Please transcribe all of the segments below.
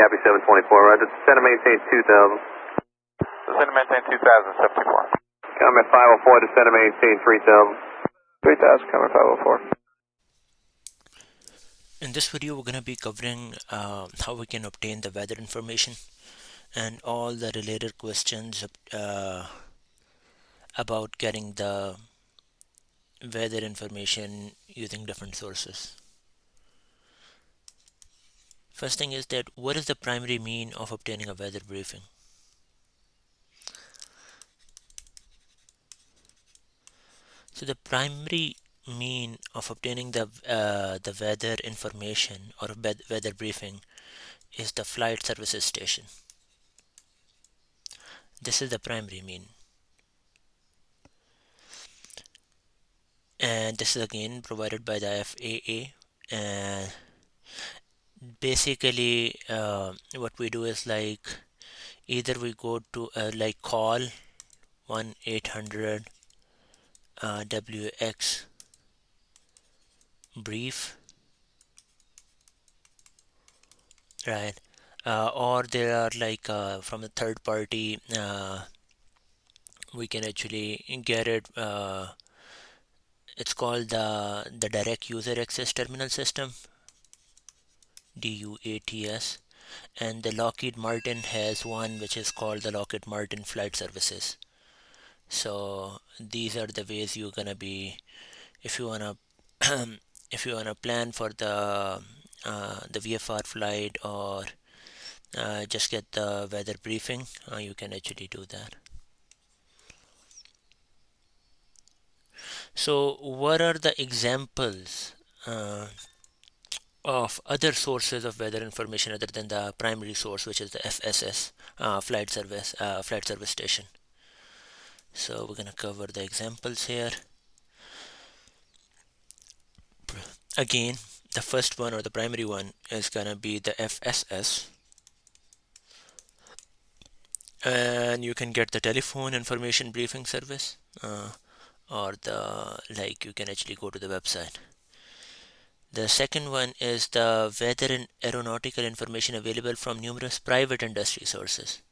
Copy 724, right. Center maintain 2000. Center maintain 2074. Comment 504 to center maintain 3000. 3000, comment 504. In this video, we're going to be covering how we can obtain the weather information and all the related questions about getting the weather information using different sources. First thing is that what is the primary mean of obtaining a weather briefing? So the primary mean of obtaining the weather information or weather briefing is the flight services station. This is the primary mean, and this is again provided by the FAA. And basically what we do is like either we go to like call 1-800 WX brief, right? Or there are like from a third party we can actually get it. It's called the direct user access terminal system, DUATS, and the Lockheed Martin has one which is called the Lockheed Martin Flight Services. So these are the ways you're gonna be if you wanna if you wanna plan for the VFR flight or just get the weather briefing, you can actually do that. So what are the examples of other sources of weather information other than the primary source, which is the FSS flight service station? So we're gonna cover the examples here. Again, the first one or the primary one is gonna be the FSS, and you can get the telephone information briefing service or the you can actually go to the website. The second one is the weather and aeronautical information available from numerous private industry sources.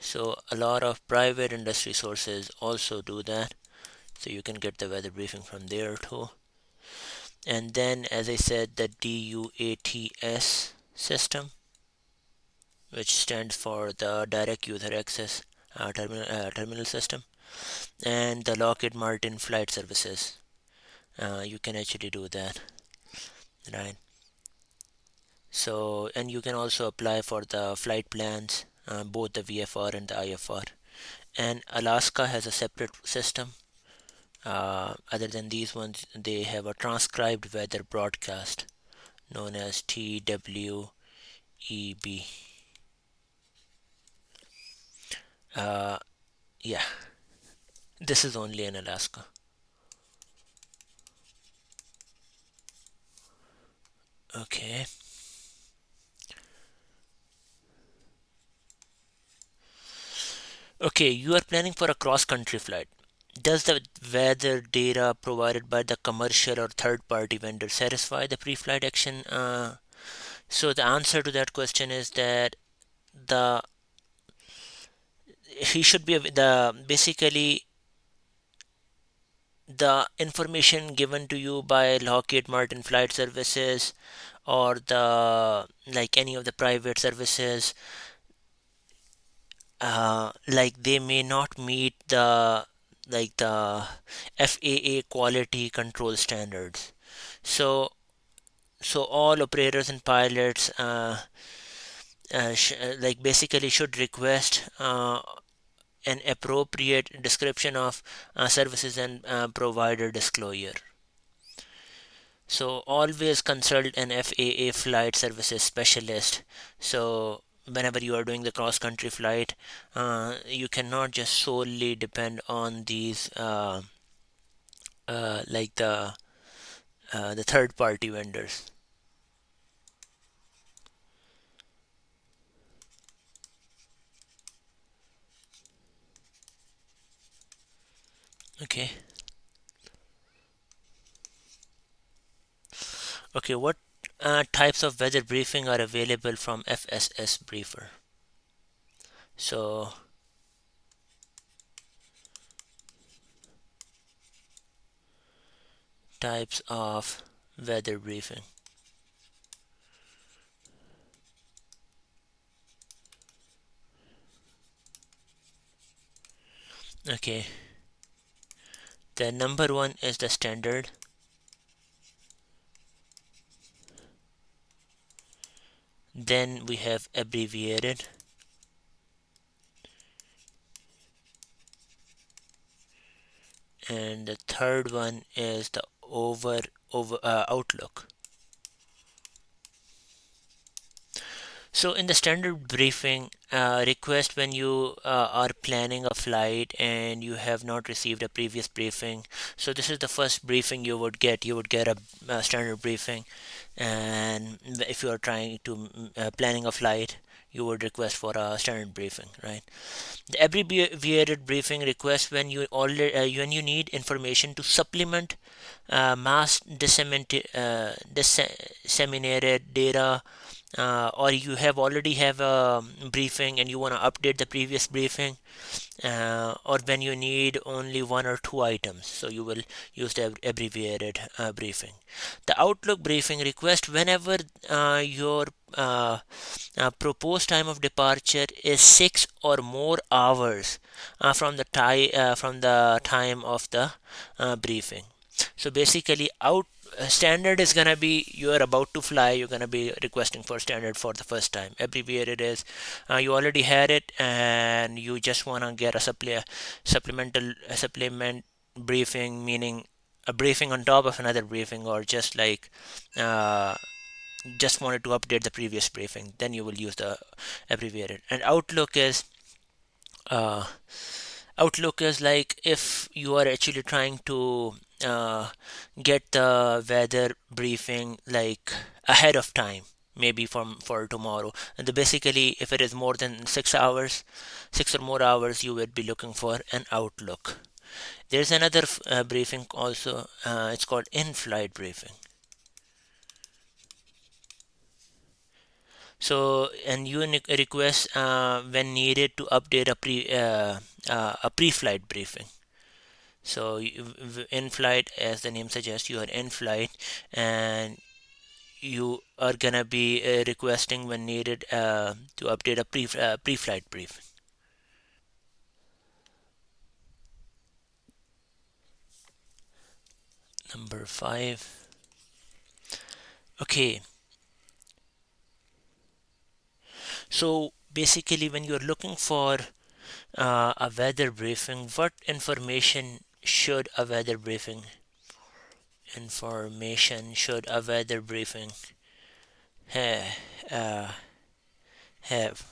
So a lot of private industry sources also do that, so you can get the weather briefing from there too. And then, as I said, the DUATS system, which stands for the direct user access terminal system, and the Lockheed Martin flight services. You can actually do that, right? So, and you can also apply for the flight plans, both the VFR and the IFR. And Alaska has a separate system. Other than these ones, they have a transcribed weather broadcast known as TWEB. Yeah, this is only in Alaska. Okay. Okay, you are planning for a cross-country flight. Does the weather data provided by the commercial or third-party vendor satisfy the pre-flight action? So the answer to that question is that he should be basically the information given to you by Lockheed Martin Flight Services or the any of the private services, they may not meet the FAA quality control standards. So all operators and pilots basically should request an appropriate description of services and provider disclosure. So always consult an FAA flight services specialist. So whenever you are doing the cross-country flight, you cannot just solely depend on these the third-party vendors. Okay, what types of weather briefing are available from FSS Briefer. So types of weather briefing. Okay, the number one is the standard. Then we have abbreviated. And the third one is the outlook. So in the standard briefing request, when you are planning a flight and you have not received a previous briefing, so this is the first briefing you would get. You would get a standard briefing, and if you are trying to planning a flight, you would request for a standard briefing, right? The abbreviated briefing request when you when you need information to supplement mass disseminated data, or you have already have a briefing and you want to update the previous briefing, or when you need only one or two items, so you will use the abbreviated briefing. The outlook briefing request whenever your proposed time of departure is 6 or more hours from the time of the briefing. So basically, standard is gonna be you are about to fly. You're gonna be requesting for standard for the first time. Abbreviated is you already had it and you just wanna get a supplement briefing, meaning a briefing on top of another briefing, or just like just wanted to update the previous briefing. Then you will use the abbreviated. And uh, outlook is like if you are actually trying to get the weather briefing like ahead of time, maybe for tomorrow. And basically, if it is more than 6 hours, 6 or more hours, you would be looking for an outlook. There's another briefing also. It's called in-flight briefing. So, and you request when needed to update a pre-flight briefing. So in flight, as the name suggests, you are in flight and you are gonna be requesting when needed to update a pre-flight briefing. Number 5. Okay, so basically when you're looking for a weather briefing, what information should a weather briefing ha- uh, have?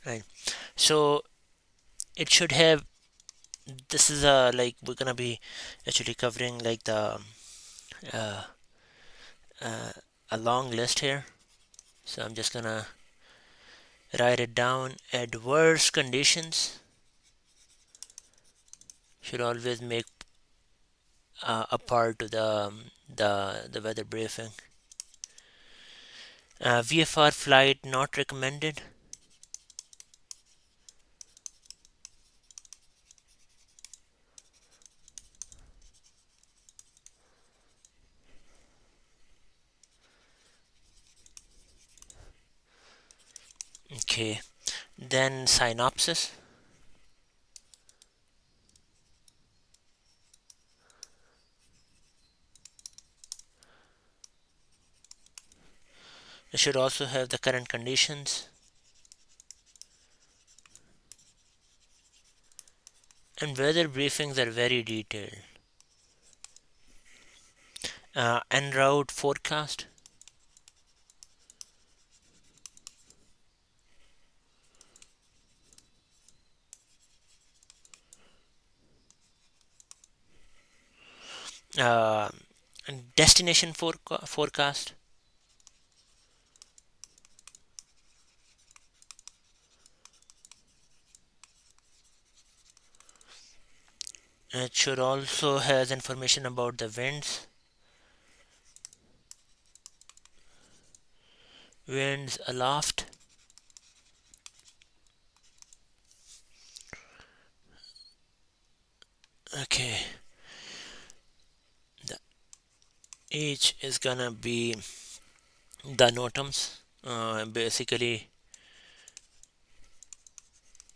Right. So it should have, this is like we're gonna be actually covering like the uh, a long list here, so I'm just gonna write it down. Adverse conditions should always make a part to the weather briefing. VFR flight not recommended. Okay, then synopsis. It should also have the current conditions. And weather briefings are very detailed. En route forecast. Uh, Destination forecast. It should also has information about the winds aloft. Okay, the H is gonna be the NOTAMs. Basically,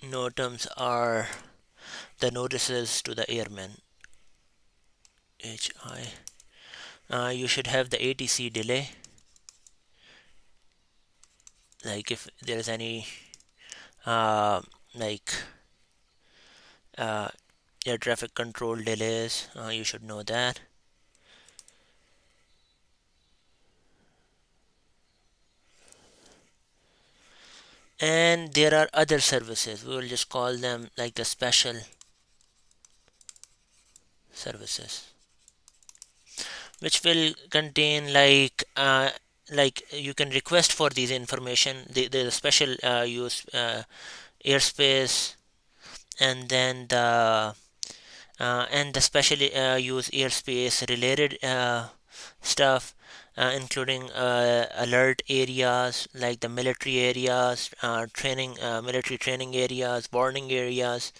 NOTAMs are the notices to the airmen. HI. You should have the ATC delay. Like if there's any like air traffic control delays, you should know that. And there are other services. We will just call them like the special services, which will contain like you can request for these information. The special use airspace, and then the specially use airspace related stuff, including alert areas like the military areas, military training areas, warning areas,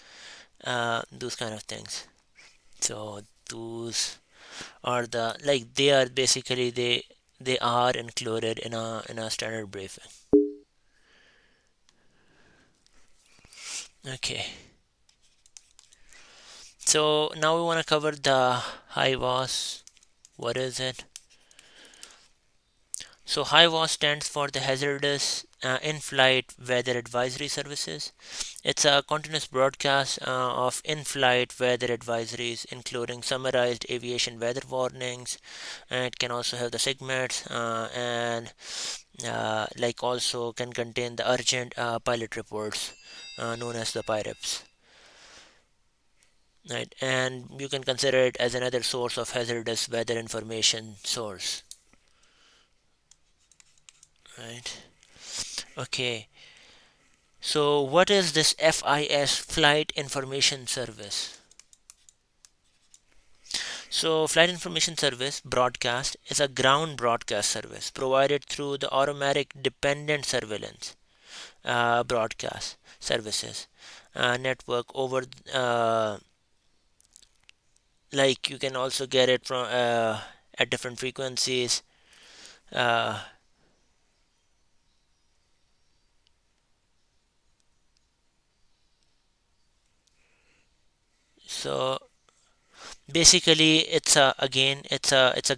those kind of things. So those are they are basically they are included in a standard briefing. Okay. So now we want to cover the HIWAS. What is it? So HIWAS stands for the Hazardous In-Flight Weather Advisory Services. It's a continuous broadcast of in-flight weather advisories, including summarized aviation weather warnings. And it can also have the segments and like also can contain the urgent pilot reports known as the PIREPs. Right, and you can consider it as another source of hazardous weather information source. Right. Okay. So what is this FIS, Flight Information Service? So Flight Information Service broadcast is a ground broadcast service provided through the automatic dependent surveillance broadcast services network over like you can also get it from at different frequencies. Uh, so basically it's a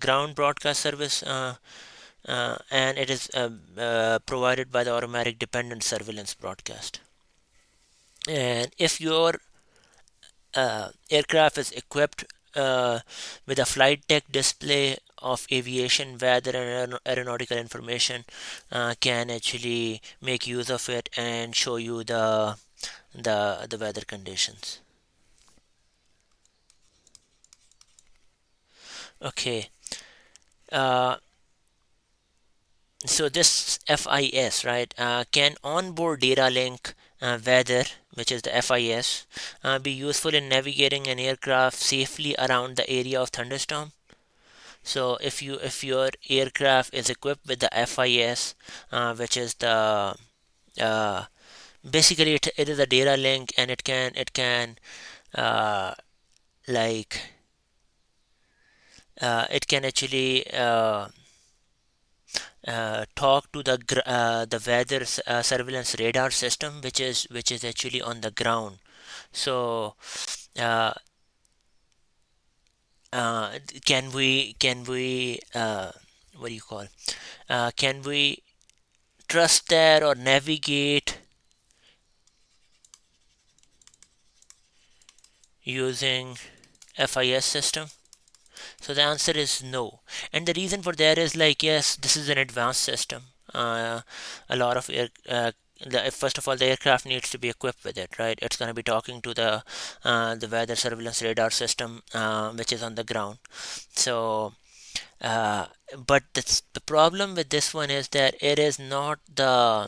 ground broadcast service and it is provided by the automatic dependent surveillance broadcast. And if your aircraft is equipped with a flight deck display of aviation weather and aeronautical information, can actually make use of it and show you the weather conditions. Okay. Uh, so this FIS, right, can onboard data link weather, which is the FIS, be useful in navigating an aircraft safely around the area of thunderstorm. So if your aircraft is equipped with the FIS, which is the basically it is a data link, and it can uh, like it can actually talk to the weather surveillance radar system, which is actually on the ground. So uh, uh, can we what do you call can we trust that or navigate using FIS system? So the answer is no. And the reason for that is like, yes, this is an advanced system. A lot of first of all, the aircraft needs to be equipped with it, right? It's going to be talking to the weather surveillance radar system, which is on the ground. So, uh, but the problem with this one is that it is not uh,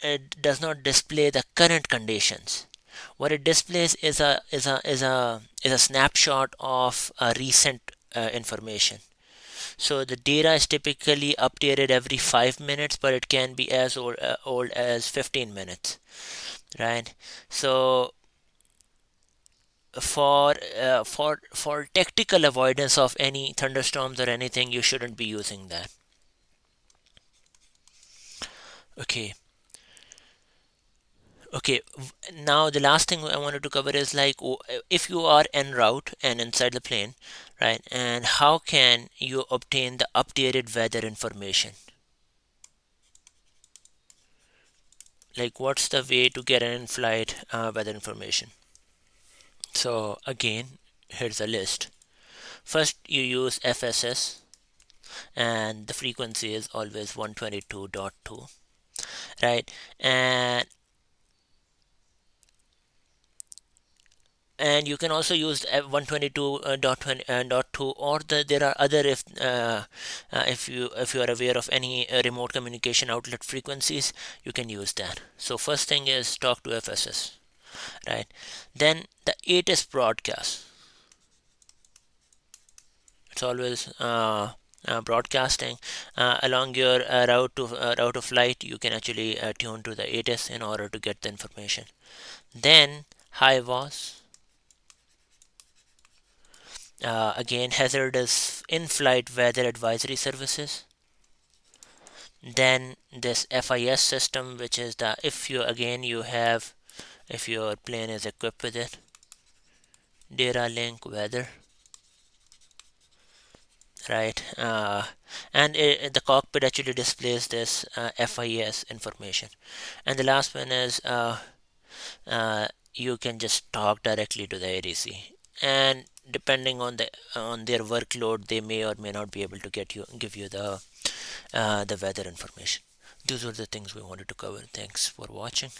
it does not display the current conditions. What it displays is a snapshot of recent information. So the data is typically updated every 5 minutes, but it can be as old as 15 minutes, right? So for tactical avoidance of any thunderstorms or anything, you shouldn't be using that. Okay. Okay, now the last thing I wanted to cover is like if you are en route and inside the plane, right? And how can you obtain the updated weather information? Like, what's the way to get an in-flight weather information? So again, here's a list. First, you use FSS, and the frequency is always 122.2, right? And you can also use 122.2, or there are other, if you are aware of any remote communication outlet frequencies, you can use that. So first thing is talk to FSS, right? Then the ATIS broadcast, it's always broadcasting along your route of flight. You can actually tune to the ATIS in order to get the information. Then HIWAS, again, hazardous in-flight weather advisory services. Then this FIS system, which is the if your plane is equipped with it, datalink weather, right? And the cockpit actually displays this FIS information. And the last one is you can just talk directly to the ADC, and depending on their workload, they may or may not be able to give you the weather information. Those were the things we wanted to cover. Thanks for watching.